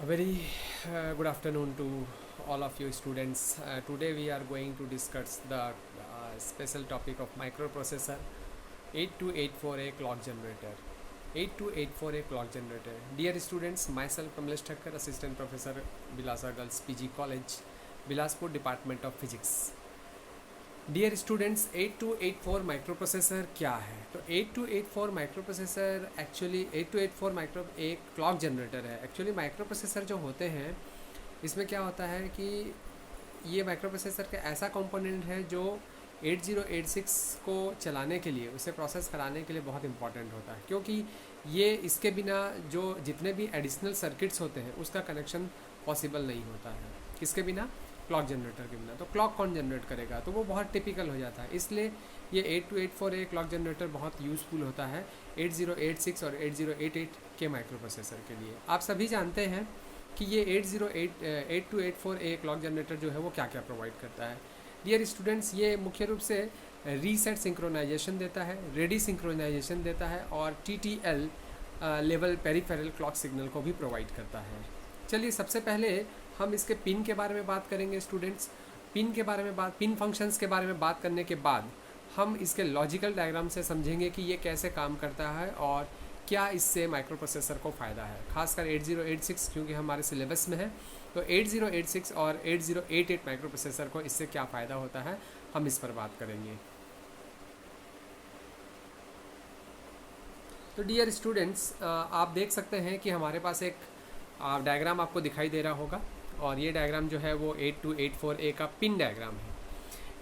A very good afternoon to all of you students. Today we are going to discuss the special topic of microprocessor 8284A clock generator. 8284A clock generator. Dear students, myself Kamlesh Thakkar, Assistant Professor, Bilasa Girls PG College, Bilaspur Department of Physics. Dear students 8284 microprocessor क्या है? तो 8284 microprocessor actually 8284 micro एक clock generator है. Actually microprocessor जो होते हैं इसमें क्या होता है कि ये माइक्रोप्रोसेसर का ऐसा कंपोनेंट है जो 8086 को चलाने के लिए, उसे प्रोसेस कराने के लिए बहुत इंपॉर्टेंट होता है, क्योंकि ये इसके बिना जो जितने भी एडिशनल सर्किट्स होते हैं उसका कनेक्शन पॉसिबल नहीं होता है. किसके बिना? क्लॉक जनरेटर के बिना. तो क्लॉक कौन जनरेट करेगा? तो वो बहुत टिपिकल हो जाता है. इसलिए ये 8284A क्लॉक जनरेटर बहुत यूज़फुल होता है 8086 और 8088 के माइक्रोप्रोसेसर के लिए. आप सभी जानते हैं कि ये 8284A क्लॉक जनरेटर जो है वो क्या क्या प्रोवाइड करता है. डियर स्टूडेंट्स, ये मुख्य रूप से रीसेट सिंक्रोनाइजेशन देता है, रेडी सिंक्रोनाइजेशन देता है और TTL level peripheral clock signal को भी प्रोवाइड करता है. चलिए सबसे पहले हम इसके पिन के बारे में बात करेंगे स्टूडेंट्स. पिन फंक्शंस के बारे में बात करने के बाद हम इसके लॉजिकल डायग्राम से समझेंगे कि ये कैसे काम करता है और क्या इससे माइक्रोप्रोसेसर को फ़ायदा है, खासकर 8086 क्योंकि हमारे सिलेबस में है. तो 8086 और 8088 माइक्रोप्रोसेसर को इससे क्या फ़ायदा होता है, हम इस पर बात करेंगे. तो डियर स्टूडेंट्स, आप देख सकते हैं कि हमारे पास एक डायग्राम आपको दिखाई दे रहा होगा और ये डायग्राम जो है वो 8284A का पिन डायग्राम है.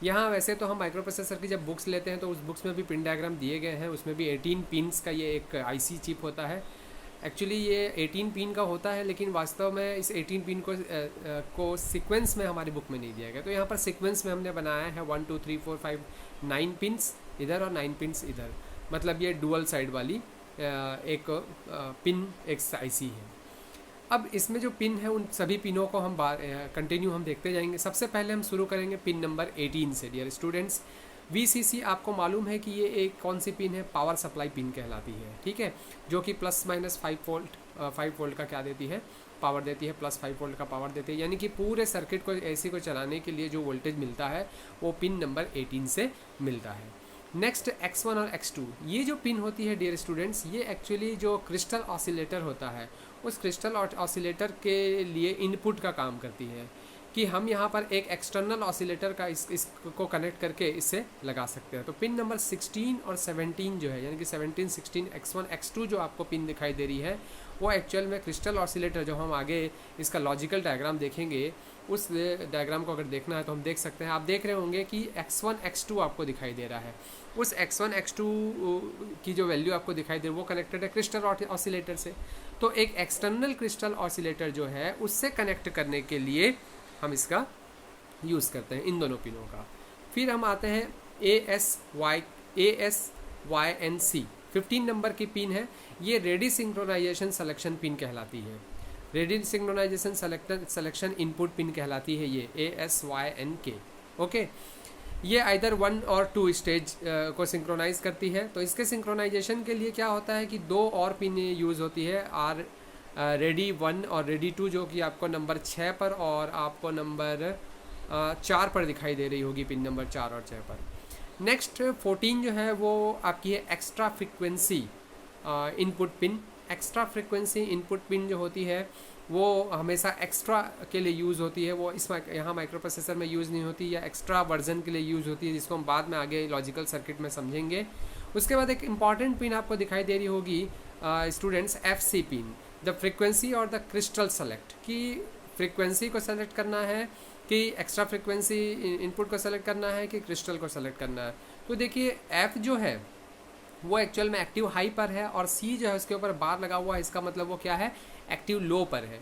यहाँ वैसे तो हम माइक्रोप्रोसेसर की जब बुक्स लेते हैं तो उस बुक्स में भी पिन डायग्राम दिए गए हैं. उसमें भी 18 पिन्स का ये एक IC चिप होता है. एक्चुअली ये 18 पिन का होता है, लेकिन वास्तव में इस 18 पिन को सीक्वेंस में हमारी बुक में नहीं दिया गया. तो यहाँ पर सीक्वेंस में हमने बनाया है 1 2 3 4 5 9 पिन्स इधर और 9 पिन्स इधर. मतलब ये डुअल साइड वाली एक पिन एक IC है. अब इसमें जो पिन है उन सभी पिनों को हम कंटिन्यू हम देखते जाएंगे. सबसे पहले हम शुरू करेंगे पिन नंबर 18 से. डियर स्टूडेंट्स, VCC आपको मालूम है कि ये एक कौन सी पिन है? पावर सप्लाई पिन कहलाती है. ठीक है, जो कि +-5 वोल्ट का क्या देती है? पावर देती है. +5 वोल्ट का पावर देती है, यानी कि पूरे सर्किट को AC को चलाने के लिए जो वोल्टेज मिलता है वो पिन नंबर 18 से मिलता है. नेक्स्ट X1 और X2, ये जो पिन होती है डियर स्टूडेंट्स, ये एक्चुअली जो क्रिस्टल ऑसिलेटर होता है उस क्रिस्टल ऑसिलेटर के लिए इनपुट का काम करती है कि हम यहाँ पर एक एक्सटर्नल ऑसिलेटर का इसको कनेक्ट करके इससे लगा सकते हैं. तो पिन नंबर 16 और 17 जो है, यानी कि 17 16 X1 X2 जो आपको पिन दिखाई दे रही है वो एक्चुअल में क्रिस्टल ऑसिलेटर, जो हम आगे इसका लॉजिकल डायग्राम देखेंगे उस डायग्राम को अगर देखना है तो हम देख सकते हैं. आप देख रहे होंगे कि X1 X2 आपको दिखाई दे रहा है. उस X1 X2 की जो वैल्यू आपको दिखाई दे रही है वो कनेक्टेड है क्रिस्टल ऑसिलेटर से. तो एक एक्सटर्नल क्रिस्टल ऑसिलेटर जो है उससे कनेक्ट करने के लिए हम इसका यूज़ करते हैं, इन दोनों पिनों का. फिर हम आते हैं ASYNC 15 नंबर की पिन है. ये रेडी सिंक्रोनाइजेशन सिलेक्शन पिन कहलाती है. Ready synchronization selection input pin कहलाती है ये ASYNK. ओके, ये आइदर 1 और 2 स्टेज को सिंक्रोनाइज करती है. तो इसके सिंक्रोनाइजेशन के लिए क्या होता है कि 2 और पिन यूज़ होती है, रेडी 1 और रेडी 2, जो कि आपको नंबर 6 पर और आपको नंबर 4 पर दिखाई दे रही होगी, पिन नंबर 4 और 6 पर. नेक्स्ट 14 जो है वो आपकी है extra frequency input pin. Extra frequency input pin जो होती है वो हमेशा एक्स्ट्रा के लिए यूज़ होती है. वो यहाँ माइक्रोप्रोसेसर में यूज़ नहीं होती, या एक्स्ट्रा वर्जन के लिए यूज़ होती है, जिसको हम बाद में आगे लॉजिकल सर्किट में समझेंगे. उसके बाद एक इम्पॉर्टेंट पिन आपको दिखाई दे रही होगी students, FC pin, the frequency और द क्रिस्टल सेलेक्ट. कि फ्रिक्वेंसी को सेलेक्ट करना है कि एक्स्ट्रा फ्रिक्वेंसी इनपुट को सेलेक्ट करना है कि क्रिस्टल को सेलेक्ट करना है. तो देखिए F जो है वो एक्चुअल में एक्टिव हाई पर है और C जो है उसके ऊपर बार लगा हुआ है, इसका मतलब वो क्या है? एक्टिव लो पर है.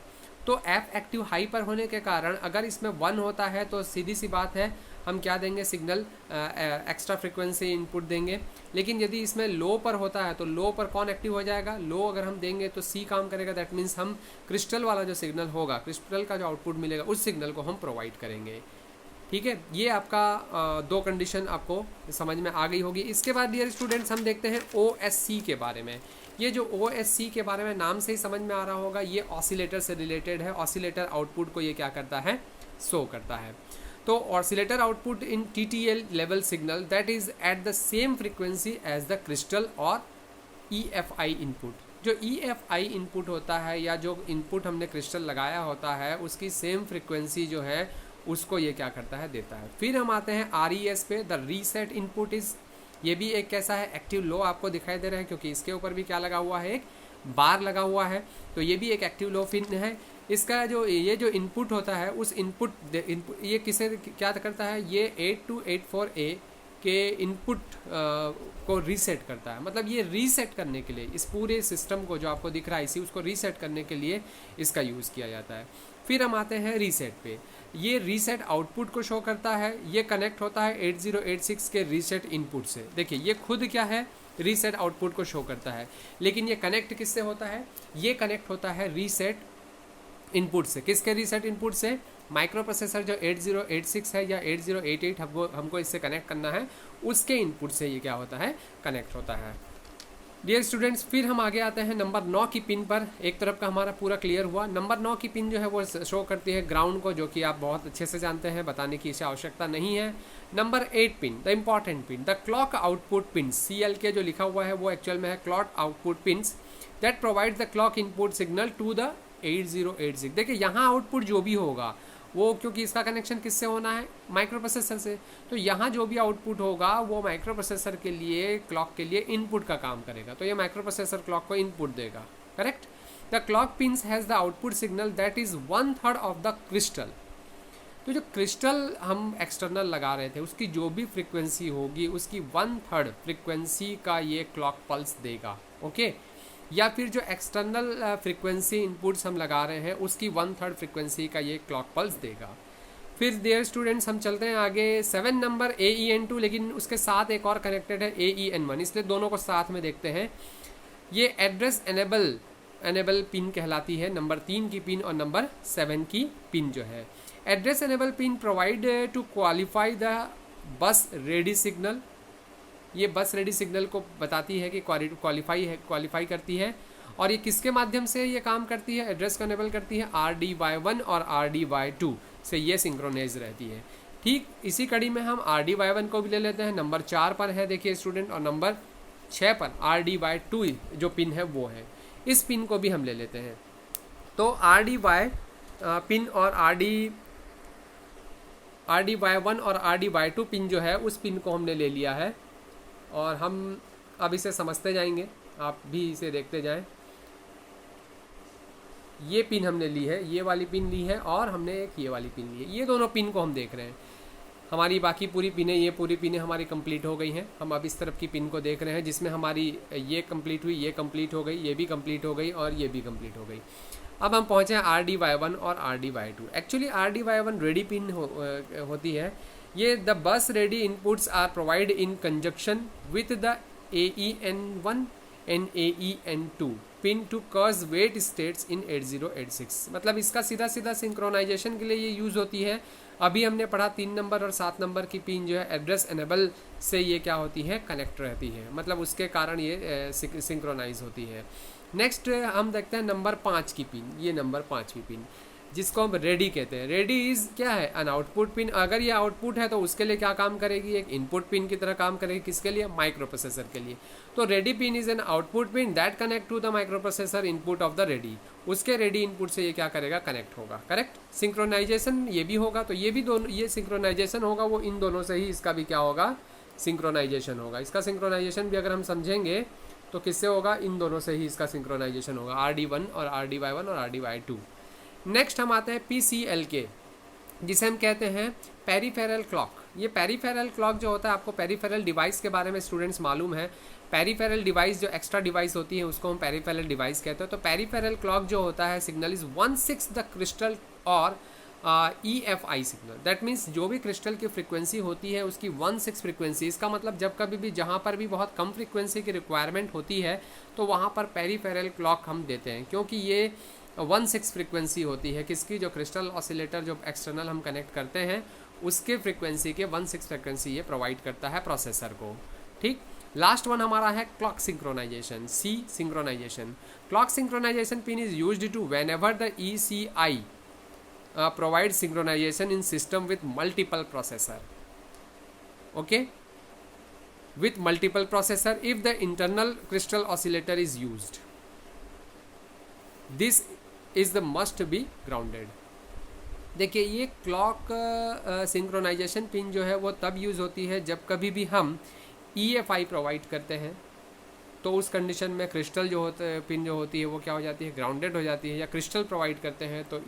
तो F एक्टिव हाई पर होने के कारण अगर इसमें 1 होता है तो सीधी सी बात है हम क्या देंगे? सिग्नल एक्स्ट्रा फ्रिक्वेंसी इनपुट देंगे. लेकिन यदि इसमें लो पर होता है तो लो पर कौन एक्टिव हो जाएगा? लो अगर हम देंगे तो C काम करेगा. दैट मीन्स हम क्रिस्टल वाला जो सिग्नल होगा, क्रिस्टल का जो आउटपुट मिलेगा उस सिग्नल को हम प्रोवाइड करेंगे. ठीक है, ये आपका दो कंडीशन आपको समझ में आ गई होगी। इसके बाद डियर स्टूडेंट्स हम देखते हैं OSC के बारे में। ये जो OSC के बारे में नाम से ही समझ में आ रहा होगा, ये ऑसिलेटर से रिलेटेड है। ऑसिलेटर आउटपुट को ये क्या करता है, शो करता है। तो oscillator output in TTL level signal that is at the same frequency as the crystal और EFI इनपुट। जो EFI इनपुट होता है या जो इनपुट हमने क्रिस्टल लगाया होता है उसकी सेम फ्रीक्वेंसी जो है उसको ये क्या करता है, देता है। फिर हम आते हैं RES पे, द रीसेट इनपुट इज, ये भी एक कैसा है, एक्टिव लो आपको दिखाई दे रहा है क्योंकि इसके ऊपर भी क्या लगा हुआ है, एक बार लगा हुआ है। तो ये भी एक एक्टिव लो पिन है। इसका जो ये जो इनपुट होता है उस इनपुट ये किसे क्या करता है, ये 8284A के इनपुट को रीसेट करता है। मतलब ये रीसेट करने के लिए इस पूरे सिस्टम को जो आपको दिख रहा है इसी उसको रीसेट करने के लिए इसका यूज़ किया जाता है। फिर हम आते हैं रीसेट पे। ये रीसेट आउटपुट को शो करता है। ये कनेक्ट होता है 8086 के रीसेट इनपुट से। देखिए ये खुद क्या है, रीसेट आउटपुट को शो करता है, लेकिन ये कनेक्ट किससे होता है, ये कनेक्ट होता है रीसेट इनपुट से। किसके रीसेट इनपुट से, माइक्रो प्रोसेसर जो 8086 है या 8088 हमको इससे कनेक्ट करना है उसके इनपुट से ये क्या होता है, कनेक्ट होता है। डियर स्टूडेंट्स, फिर हम आगे आते हैं नंबर 9 की पिन पर। एक तरफ का हमारा पूरा क्लियर हुआ। नंबर 9 की पिन जो है वो शो करती है ग्राउंड को, जो कि आप बहुत अच्छे से जानते हैं, बताने की इसे आवश्यकता नहीं है। Number 8 pin, the important pin, the clock output pin, CLK जो लिखा हुआ है वो एक्चुअल में है clock output pins that provide the clock input signal to the 8086। देखिए यहाँ आउटपुट जो भी होगा वो, क्योंकि इसका कनेक्शन किससे होना है, माइक्रो प्रोसेसर से, तो यहाँ जो भी आउटपुट होगा वो माइक्रो प्रोसेसर के लिए, क्लॉक के लिए इनपुट का काम करेगा। तो ये माइक्रो प्रोसेसर क्लॉक को इनपुट देगा, correct. The clock pins has the output signal that is 1/3 of the crystal. तो जो क्रिस्टल हम एक्सटर्नल लगा रहे थे उसकी जो भी फ्रिक्वेंसी होगी उसकी 1/3 फ्रिक्वेंसी का ये क्लॉक पल्स देगा, ओके। या फिर जो एक्सटर्नल फ्रिक्वेंसी इनपुट्स हम लगा रहे हैं उसकी 1/3 फ्रिक्वेंसी का ये क्लॉक पल्स देगा। फिर डियर स्टूडेंट्स हम चलते हैं आगे 7 नंबर AEN2, लेकिन उसके साथ एक और कनेक्टेड है AEN1, इसलिए दोनों को साथ में देखते हैं। ये एड्रेस एनेबल पिन कहलाती है, नंबर 3 की पिन और नंबर 7 की पिन जो है। Address enable pin provide to qualify the bus ready signal. ये बस रेडी सिग्नल को बताती है कि क्वालिफाई करती है। और ये किसके माध्यम से ये काम करती है, एड्रेस को एनेबल करती है, RDY1 और RDY2 से ये सिंक्रोनाइज रहती है। ठीक इसी कड़ी में हम RDY1 को भी ले लेते हैं, नंबर 4 पर है देखिए स्टूडेंट, और नंबर 6 पर RDY2 जो पिन है वो है, इस पिन को भी हम ले लेते हैं। तो RDY पिन और RDY1 और RDY2 पिन जो है उस पिन को हमने ले लिया है और हम अब इसे समझते जाएंगे, आप भी इसे देखते जाएं। ये पिन हमने ली है, ये वाली पिन ली है, और हमने एक ये वाली पिन ली है। ये दोनों पिन को हम देख रहे हैं। हमारी बाकी पूरी पिनें, ये पूरी पिनें हमारी कंप्लीट हो गई हैं। हम अब इस तरफ की पिन को देख रहे हैं जिसमें हमारी ये कंप्लीट हुई, ये कंप्लीट हो गई, ये भी कंप्लीट हो गई और ये भी कंप्लीट हो गई। अब हम पहुँचे हैं RDY1 और RDY2। Actually RDY1 ready pin होती है। ये the bus ready inputs are provide in conjunction with the AEN1 and AEN2 pin to cause wait states in 8086। मतलब इसका सीधा सिंक्रोनाइजेशन के लिए ये यूज़ होती है। अभी हमने पढ़ा 3 नंबर और 7 नंबर की पिन जो है एड्रेस एनेबल से ये क्या होती है, कनेक्ट रहती है, मतलब उसके कारण ये सिंक्रोनाइज होती है। नेक्स्ट हम देखते हैं नंबर 5 की पिन। ये नंबर 5वीं पिन जिसको हम रेडी कहते हैं। रेडी इज क्या है, अन आउटपुट पिन। अगर ये आउटपुट है तो उसके लिए क्या काम करेगी, एक इनपुट पिन की तरह काम करेगी। किसके लिए, माइक्रो प्रोसेसर के लिए। तो ready pin is an output pin that connect to the micro processor input of the ready. उसके रेडी इनपुट से ये क्या करेगा, कनेक्ट होगा, करेक्ट। सिंक्रोनाइजेशन ये भी होगा, तो ये भी दोनों, ये सिंक्रोनाइजेशन होगा वो इन दोनों से ही इसका भी क्या होगा, सिंक्रोनाइजेशन होगा। इसका सिंक्रोनाइजेशन भी अगर हम समझेंगे तो किससे होगा, इन दोनों से ही इसका सिंक्रोनाइजेशन होगा, RD1 और RDY1 और RDY2। नेक्स्ट हम आते हैं PCLK, जिसे हम कहते हैं पेरिफेरल क्लॉक। ये पेरिफेरल क्लॉक जो होता है, आपको पेरिफेरल डिवाइस के बारे में स्टूडेंट्स मालूम है। पेरिफेरल डिवाइस जो एक्स्ट्रा डिवाइस होती है उसको हम पेरिफेरल डिवाइस कहते हैं। तो पेरिफेरल क्लॉक जो होता है सिग्नल इज 1/6 द क्रिस्टल और EFI सिग्नल। दैट मीन्स जो भी क्रिस्टल की फ्रिक्वेंसी होती है उसकी 1/6 फ्रिक्वेंसी। इसका मतलब जब कभी भी जहाँ पर भी बहुत कम फ्रिक्वेंसी की रिक्वायरमेंट होती है तो वहाँ पर पेरिफेरल क्लॉक हम देते हैं, क्योंकि ये 1/6 फ्रिक्वेंसी होती है किसकी, जो क्रिस्टल ऑसिलेटर जो एक्सटर्नल हम कनेक्ट करते हैं उसके फ्रीक्वेंसी के 1/6 फ्रीक्वेंसी ये प्रोवाइड करता है प्रोसेसर को। ठीक, लास्ट वन हमारा है clock synchronization, C synchronization. Clock synchronization pin is used to whenever the ECI provide synchronization in system with multiple processor. Okay, with multiple processor if the internal crystal oscillator is used, this is the must be grounded। देखिए ये clock synchronization pin जो है वो तब use होती है जब कभी भी हम EFI प्रोवाइड करते हैं, तो उस कंडीशन में क्रिस्टल जो होता है पिन जो होती है वो क्या हो जाती है, ग्राउंडेड हो जाती है। या क्रिस्टल प्रोवाइड करते हैं तो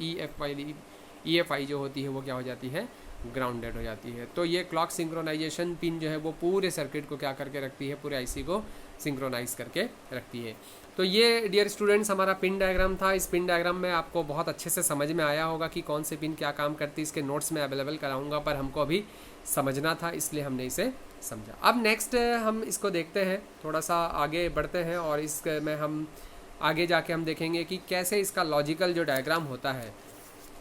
EFI जो होती है वो क्या हो जाती है, ग्राउंडेड हो जाती है। तो ये क्लॉक सिंक्रोनाइजेशन पिन जो है वो पूरे सर्किट को क्या करके रखती है, पूरे IC को सिंक्रोनाइज करके रखती है। तो ये डियर स्टूडेंट्स हमारा पिन डायग्राम था। इस पिन डायग्राम में आपको बहुत अच्छे से समझ में आया होगा कि कौन से पिन क्या काम करती है। इसके नोट्स में अवेलेबल कराऊंगा, पर हमको अभी समझना था इसलिए हमने इसे समझा। अब नेक्स्ट हम इसको देखते हैं, थोड़ा सा आगे बढ़ते हैं और इसमें हम आगे जाके हम देखेंगे कि कैसे इसका लॉजिकल जो डायग्राम होता है,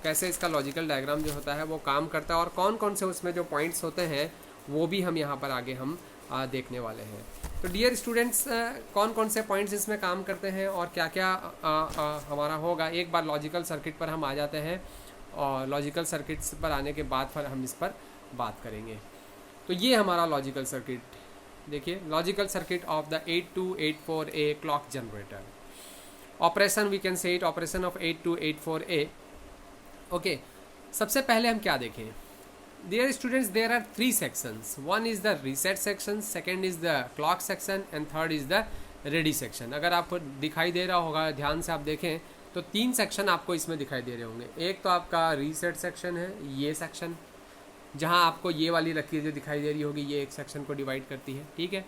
कैसे इसका लॉजिकल डायग्राम जो होता है वो काम करता है और कौन कौन से उसमें जो पॉइंट्स होते हैं वो भी हम यहाँ पर आगे हम देखने वाले हैं। तो डियर स्टूडेंट्स कौन कौन से पॉइंट्स इसमें काम करते हैं और क्या क्या हमारा होगा, एक बार लॉजिकल सर्किट पर हम आ जाते हैं और लॉजिकल सर्किट्स पर आने के बाद फिर हम इस पर बात करेंगे। तो ये हमारा लॉजिकल सर्किट, देखिए logical circuit of the 8284A clock generator. Operation we can say it operation of 8284A। Okay, सबसे पहले हम क्या देखें, dear students there are 3 sections. One is the reset section, second is the clock section and third is the ready section. अगर आपको दिखाई दे रहा होगा, ध्यान से आप देखें तो 3 सेक्शन आपको इसमें दिखाई दे रहे होंगे। एक तो आपका रीसेट सेक्शन है, ये सेक्शन जहाँ आपको ये वाली लकीर जो दिखाई दे रही होगी ये एक सेक्शन को डिवाइड करती है, ठीक है।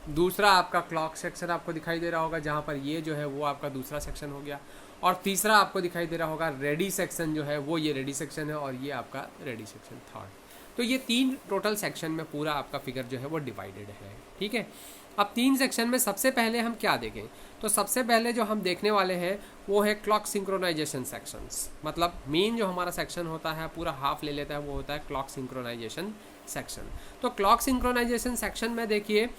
दूसरा आपका क्लॉक सेक्शन आपको दिखाई दे रहा होगा, जहाँ पर ये जो है वो आपका दूसरा सेक्शन हो गया। और तीसरा आपको दिखाई दे रहा होगा रेडी सेक्शन जो है वो ये रेडी सेक्शन है और ये आपका रेडी सेक्शन थर्ड। तो ये 3 टोटल सेक्शन में पूरा आपका फिगर जो है वो डिवाइडेड है, ठीक है। अब 3 सेक्शन में सबसे पहले हम क्या देखें, तो सबसे पहले जो हम देखने वाले हैं वो है क्लॉक सिंक्रोनाइजेशन सेक्शंस। मतलब मेन जो हमारा सेक्शन होता है पूरा हाफ ले लेता है वो होता है क्लॉक सिंक्रोनाइजेशन सेक्शन। तो क्लॉक सिंक्रोनाइजेशन सेक्शन में देखिए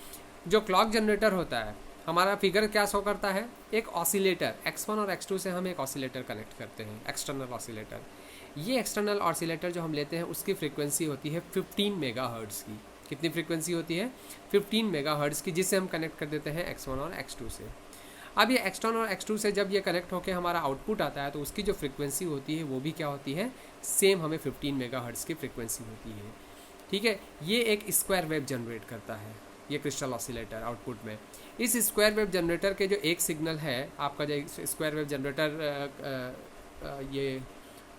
जो क्लॉक जनरेटर होता है हमारा फिगर क्या शो करता है, एक ऑसिलेटर X1 और X2 से हम एक ऑसिलेटर कनेक्ट करते हैं, एक्सटर्नल ऑसिलेटर। ये एक्सटर्नल ऑसिलेटर जो हम लेते हैं उसकी फ्रीक्वेंसी होती है 15 मेगाहर्ट्ज़ की। कितनी फ्रीक्वेंसी होती है, 15 मेगाहर्ट्ज़ की, जिससे हम कनेक्ट कर देते हैं X1 और X2 से। अब ये X1 और X2 से जब ये कनेक्ट होकर हमारा आउटपुट आता है तो उसकी जो फ्रीक्वेंसी होती है वो भी क्या होती है, सेम हमें 15 मेगाहर्ट्ज़ की फ्रीक्वेंसी होती है, ठीक है। ये एक स्क्वायर वेव जनरेट करता है ये क्रिस्टल ऑसिलेटर आउटपुट में। इस स्क्वायर वेव जनरेटर के जो एक सिग्नल है आपका, जो स्क्वायर वेव जनरेटर ये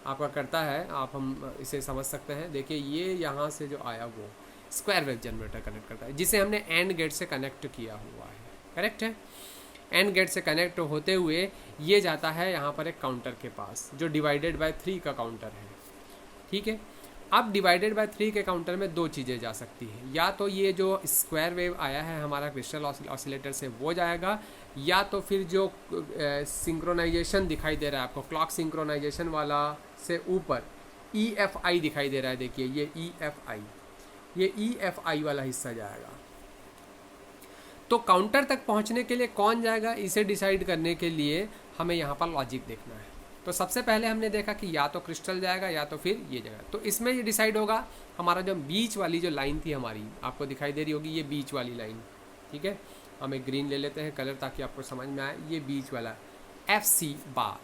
आपका करता है, आप हम इसे समझ सकते हैं। देखिए ये यहाँ से जो आया वो स्क्वायर वेव जनरेटर कनेक्ट करता है, जिसे हमने एंड गेट से कनेक्ट किया हुआ है, करेक्ट है। एंड गेट से कनेक्ट होते हुए ये जाता है यहाँ पर एक काउंटर के पास जो डिवाइडेड बाय 3 का काउंटर है, ठीक है। अब डिवाइडेड बाय 3 के काउंटर में 2 चीज़ें जा सकती हैं, या तो ये जो स्क्वायर वेव आया है हमारा क्रिस्टल ऑसिलेटर से वो जाएगा, या तो फिर जो सिंक्रोनाइजेशन दिखाई दे रहा है आपको क्लॉक सिंक्रोनाइजेशन वाला से ऊपर EFI दिखाई दे रहा है, देखिए ये EFI वाला हिस्सा जाएगा। तो काउंटर तक पहुंचने के लिए कौन जाएगा, इसे डिसाइड करने के लिए हमें यहाँ पर लॉजिक देखना है। तो सबसे पहले हमने देखा कि या तो क्रिस्टल जाएगा या तो फिर ये जाएगा। तो इसमें ये डिसाइड होगा हमारा जो बीच वाली जो लाइन थी हमारी, आपको दिखाई दे रही होगी ये बीच वाली लाइन, ठीक है। हम एक ग्रीन ले लेते हैं कलर ताकि आपको समझ में आए। ये बीच वाला FC बार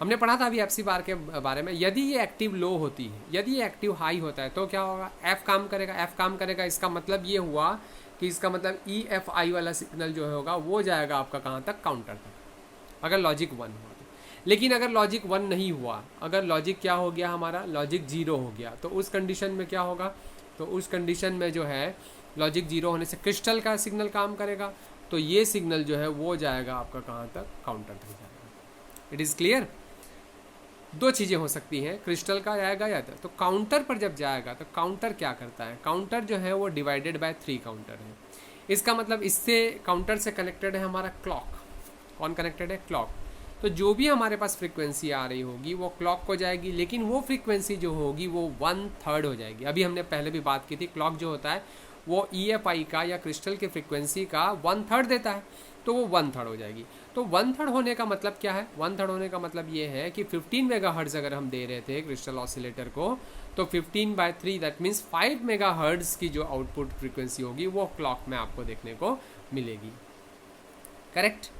हमने पढ़ा था अभी FC बार के बारे में। यदि ये एक्टिव लो होती है, यदि ये एक्टिव हाई होता है तो क्या होगा, F काम करेगा। इसका मतलब ये हुआ कि इसका मतलब EFI वाला सिग्नल जो होगा वो जाएगा आपका कहाँ तक, काउंटर तक, अगर लॉजिक 1 हुआ। लेकिन अगर लॉजिक 1 नहीं हुआ, अगर लॉजिक क्या हो गया हमारा, लॉजिक 0 हो गया, तो उस कंडीशन में क्या होगा, तो उस कंडीशन में जो है लॉजिक 0 होने से क्रिस्टल का सिग्नल काम करेगा, तो ये सिग्नल जो है वो जाएगा आपका कहाँ तक, काउंटर तक जाएगा। It is clear. 2 चीज़ें हो सकती हैं, क्रिस्टल का जाएगा या तो काउंटर पर जब जाएगा तो काउंटर क्या करता है, काउंटर जो है वो डिवाइडेड बाय 3 काउंटर है। इसका मतलब इससे काउंटर से कनेक्टेड है हमारा क्लॉक। कौन कनेक्टेड है, क्लॉक। तो जो भी हमारे पास फ्रीक्वेंसी आ रही होगी वो क्लॉक को जाएगी, लेकिन वो फ्रीक्वेंसी जो होगी वो 1/3 हो जाएगी। अभी हमने पहले भी बात की थी, क्लॉक जो होता है वो EFI का या क्रिस्टल के फ्रीक्वेंसी का 1/3 देता है, तो वो 1/3 हो जाएगी। तो 1/3 होने का मतलब क्या है? 1/3 होने का मतलब ये है कि 15 मेगाहर्ट्ज़ अगर हम दे रहे थे क्रिस्टल ऑसिलेटर को, तो 15/3 दैट मीन्स 5 मेगाहर्ट्ज़ की जो आउटपुट फ्रीक्वेंसी होगी वो क्लॉक में आपको देखने को मिलेगी। करेक्ट।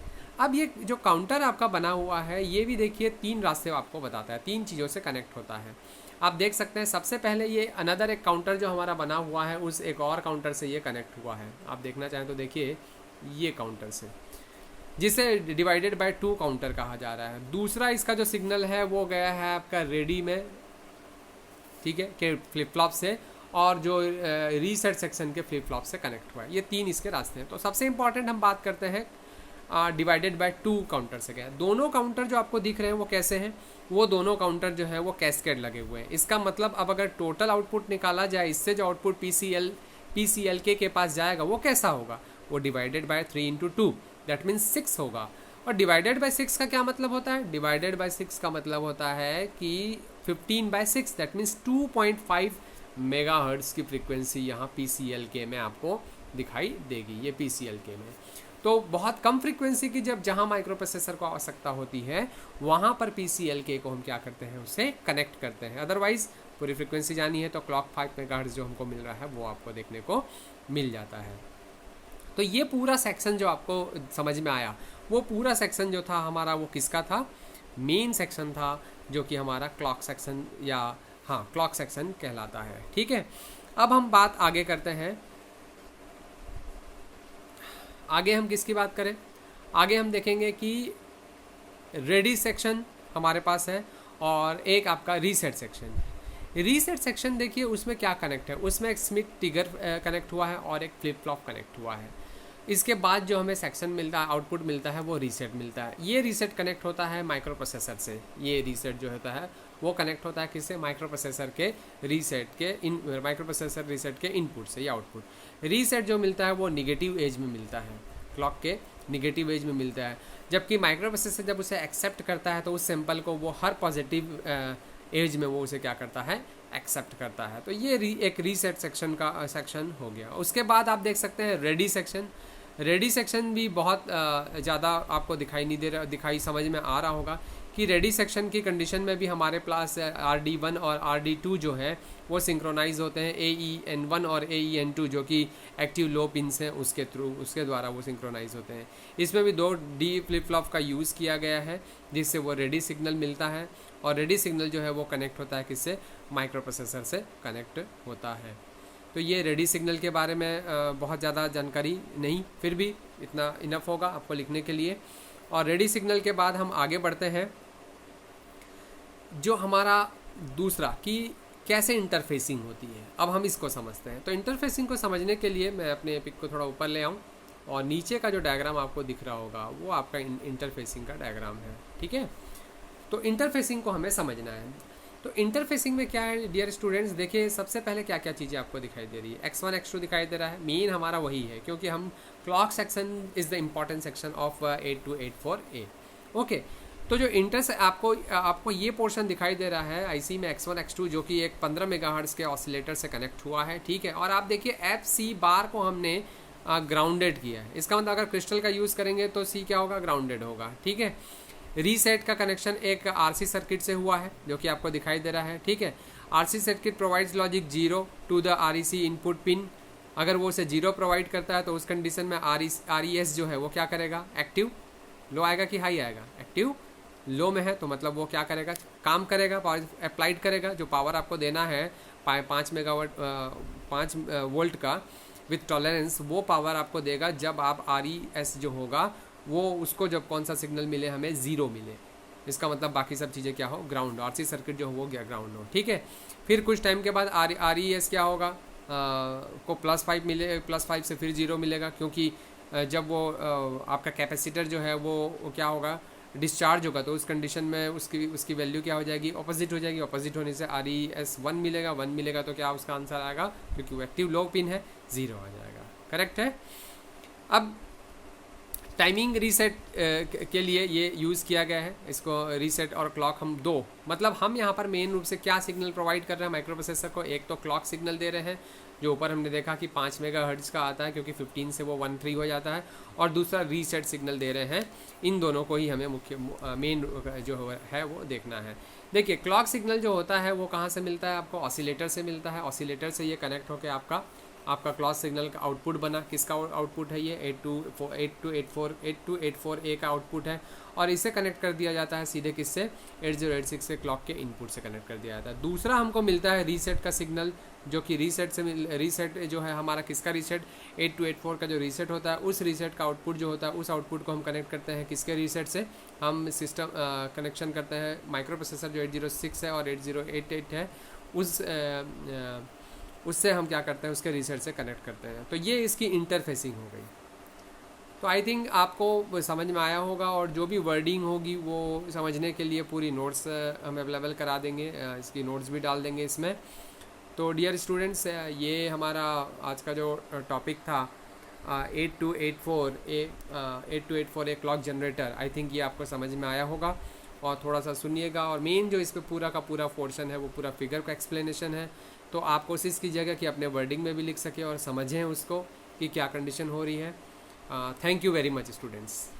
अब ये जो काउंटर आपका बना हुआ है ये भी देखिए 3 रास्ते आपको बताता है, 3 चीज़ों से कनेक्ट होता है। आप देख सकते हैं सबसे पहले ये अनदर एक काउंटर जो हमारा बना हुआ है उस एक और काउंटर से ये कनेक्ट हुआ है। आप देखना चाहें तो देखिए ये काउंटर से, जिसे डिवाइडेड बाय 2 काउंटर कहा जा रहा है। दूसरा इसका जो सिग्नल है वो गया है आपका रेडी में, ठीक है, के फ्लिप फ्लॉप से, और जो रीसेट सेक्शन के फ्लिप फ्लॉप से कनेक्ट हुआ है। ये 3 इसके रास्ते हैं। तो सबसे इंपॉर्टेंट हम बात करते हैं डिवाइडेड बाय 2 काउंटर से गया। दोनों काउंटर जो आपको दिख रहे हैं वो कैसे हैं? वो दोनों काउंटर जो है वो कैस्केड लगे हुए हैं। इसका मतलब अब अगर टोटल आउटपुट निकाला जाए, इससे जो आउटपुट PCLK के पास जाएगा वो कैसा होगा? वो डिवाइडेड बाय 3 × 2 दैट मीन्स 6 होगा। और डिवाइडेड बाय 6 का क्या मतलब होता है? डिवाइडेड बाय 6 का मतलब होता है कि 15/6 दैट मीन्स 2.5 मेगाहर्ट्ज़ की फ्रीक्वेंसी यहाँ PCLK में आपको दिखाई देगी, ये PCLK में। तो बहुत कम फ्रीक्वेंसी की जहाँ माइक्रो प्रोसेसर को आवश्यकता होती है वहाँ पर PCLK को हम क्या करते हैं, उससे कनेक्ट करते हैं। अदरवाइज पूरी फ्रीक्वेंसी जानी है तो क्लॉक 5 मेगाहर्ट्ज़ जो हमको मिल रहा है वो आपको देखने को मिल जाता है। तो ये पूरा सेक्शन जो आपको समझ में आया, वो पूरा सेक्शन जो था हमारा वो किसका था? मेन सेक्शन था, जो कि हमारा क्लॉक सेक्शन या क्लॉक सेक्शन कहलाता है। ठीक है, अब हम बात आगे करते हैं। आगे हम किसकी बात करें? आगे हम देखेंगे कि रेडी सेक्शन हमारे पास है और एक आपका रीसेट सेक्शन। रीसेट सेक्शन देखिए उसमें क्या कनेक्ट है, उसमें एक स्मिथ ट्रिगर कनेक्ट हुआ है और एक फ्लिप फ्लॉप कनेक्ट हुआ है। इसके बाद जो हमें सेक्शन मिलता है, आउटपुट मिलता है, वो रीसेट मिलता है। ये रीसेट कनेक्ट होता है माइक्रो प्रोसेसर से। ये रीसेट जो होता है वो कनेक्ट होता है किससे? माइक्रो प्रोसेसर के रीसेट के माइक्रो प्रोसेसर रीसेट के इनपुट से या आउटपुट। रीसेट जो मिलता है वो निगेटिव एज में मिलता है, क्लॉक के निगेटिव एज में मिलता है, जबकि माइक्रो प्रोसेसर जब उसे एक्सेप्ट करता है तो उस सैंपल को वो हर पॉजिटिव एज में वो उसे क्या करता है? एक्सेप्ट करता है। तो ये एक रीसेट सेक्शन का सेक्शन हो गया। उसके बाद आप देख सकते हैं रेडी सेक्शन। रेडी सेक्शन भी बहुत ज़्यादा आपको दिखाई समझ में आ रहा होगा कि रेडी सेक्शन की कंडीशन में भी हमारे पास RD1 और RD2 जो है वो सिंक्रोनाइज होते हैं। AEN1 और AEN2 जो कि एक्टिव लो पिन्स हैं उसके द्वारा वो सिंक्रोनाइज होते हैं। इसमें भी 2 D फ्लिप फ्लॉप का यूज़ किया गया है जिससे वो रेडी सिग्नल मिलता है, और रेडी सिग्नल जो है वो कनेक्ट होता है किससे? माइक्रो प्रोसेसर से कनेक्ट होता है। तो ये रेडी सिग्नल के बारे में बहुत ज़्यादा जानकारी नहीं, फिर भी इतना इनफ होगा आपको लिखने के लिए। और रेडी सिग्नल के बाद हम आगे बढ़ते हैं जो हमारा दूसरा कि कैसे इंटरफेसिंग होती है। अब हम इसको समझते हैं। तो इंटरफेसिंग को समझने के लिए मैं अपने पिक को थोड़ा ऊपर ले आऊँ, और नीचे का जो डायग्राम आपको दिख रहा होगा वो आपका इंटरफेसिंग का डायग्राम है। ठीक है, तो इंटरफेसिंग को हमें समझना है। तो इंटरफेसिंग में क्या है डियर स्टूडेंट्स? देखिए सबसे पहले क्या क्या चीज़ें आपको दिखाई दे रही है। X1 X2 दिखाई दे रहा है, मेन हमारा वही है क्योंकि हम clock section is the important section of 8284A। Okay, तो जो आपको ये पोर्शन दिखाई दे रहा है IC में X1 X2 जो कि एक 15 मेगाहर्ट्ज़ के ऑसिलेटर से कनेक्ट हुआ है। ठीक है, और आप देखिए FC बार को हमने ग्राउंडेड किया है। इसका मतलब अगर क्रिस्टल का यूज़ करेंगे तो C क्या होगा? ग्राउंडेड होगा। ठीक है, रीसेट का कनेक्शन एक RC सर्किट से हुआ है जो कि आपको दिखाई दे रहा है। ठीक है, RC circuit provides logic 0 to the REC input pin. अगर वो उसे 0 प्रोवाइड करता है तो उस कंडीशन में RES जो है वो क्या करेगा? एक्टिव लो आएगा कि हाई आएगा? एक्टिव लो में है तो मतलब वो क्या करेगा? काम करेगा, पावर अप्लाइड करेगा। जो पावर आपको देना है 5 वोल्ट का विथ टॉलरेंस, वो पावर आपको देगा जब आप RES जो होगा वो उसको जब कौन सा सिग्नल मिले? हमें 0 मिले। इसका मतलब बाकी सब चीज़ें क्या हो? ग्राउंड। RC सर्किट जो हो गया ग्राउंड हो। ठीक है, फिर कुछ टाइम के बाद RES क्या होगा? को +5 मिले, +5 से फिर 0 मिलेगा क्योंकि जब वो आपका कैपेसिटर जो है वो क्या होगा? डिस्चार्ज होगा। तो उस कंडीशन में उसकी वैल्यू क्या हो जाएगी? ऑपोजिट हो जाएगी। ऑपोजिट होने से RES 1 मिलेगा। 1 मिलेगा तो क्या उसका आंसर आएगा? क्योंकि वो एक्टिव लो पिन है, 0 आ जाएगा। करेक्ट है। अब टाइमिंग रीसेट के लिए ये यूज़ किया गया है। इसको रीसेट और क्लॉक हम दो, मतलब हम यहाँ पर मेन रूप से क्या सिग्नल प्रोवाइड कर रहे हैं माइक्रो प्रोसेसर को, एक तो क्लॉक सिग्नल दे रहे हैं जो ऊपर हमने देखा कि 5 मेगाहर्ट्ज़ का आता है क्योंकि 15 से वो 13 हो जाता है, और दूसरा रीसेट सिग्नल दे रहे हैं। इन दोनों को ही हमें मुख्य मेन जो है वो देखना है। देखिए क्लॉक सिग्नल जो होता है वो कहाँ से मिलता है आपको, ऑसिलेटर से मिलता है। ऑसिलेटर से ये कनेक्ट होकर आपका क्लॉक सिग्नल का आउटपुट बना। किसका आउटपुट है ये, 8284 ए का आउटपुट है, और इसे कनेक्ट कर दिया जाता है सीधे किससे, 8086 के क्लॉक के इनपुट से कनेक्ट कर दिया जाता है। दूसरा हमको मिलता है रीसेट का सिग्नल, जो कि रीसेट जो है हमारा किसका रीसेट, 8284 का जो रीसेट होता है, उस रीसेट का आउटपुट जो होता है, उस आउटपुट को हम कनेक्ट करते हैं किसके रीसेट से, हम सिस्टम कनेक्शन करते हैं माइक्रो प्रोसेसर जो 806 है और 8088 है, उससे हम क्या करते हैं, उसके रीसेट से कनेक्ट करते हैं। तो ये इसकी इंटरफेसिंग हो गई। तो आई थिंक आपको समझ में आया होगा, और जो भी वर्डिंग होगी वो समझने के लिए पूरी नोट्स हम अवेलेबल करा देंगे, इसकी नोट्स भी डाल देंगे इसमें। तो डियर स्टूडेंट्स, ये हमारा आज का जो टॉपिक था 8284 a clock generator, I think ये आपको समझ में आया होगा। और थोड़ा सा सुनिएगा, और मेन जो इस पर पूरा का पूरा पोर्शन है वो पूरा फिगर का एक्सप्लेनेशन है। तो आप कोशिश कीजिएगा कि अपने वर्डिंग में भी लिख सकें और समझें उसको कि क्या कंडीशन हो रही है। Thank you very much students.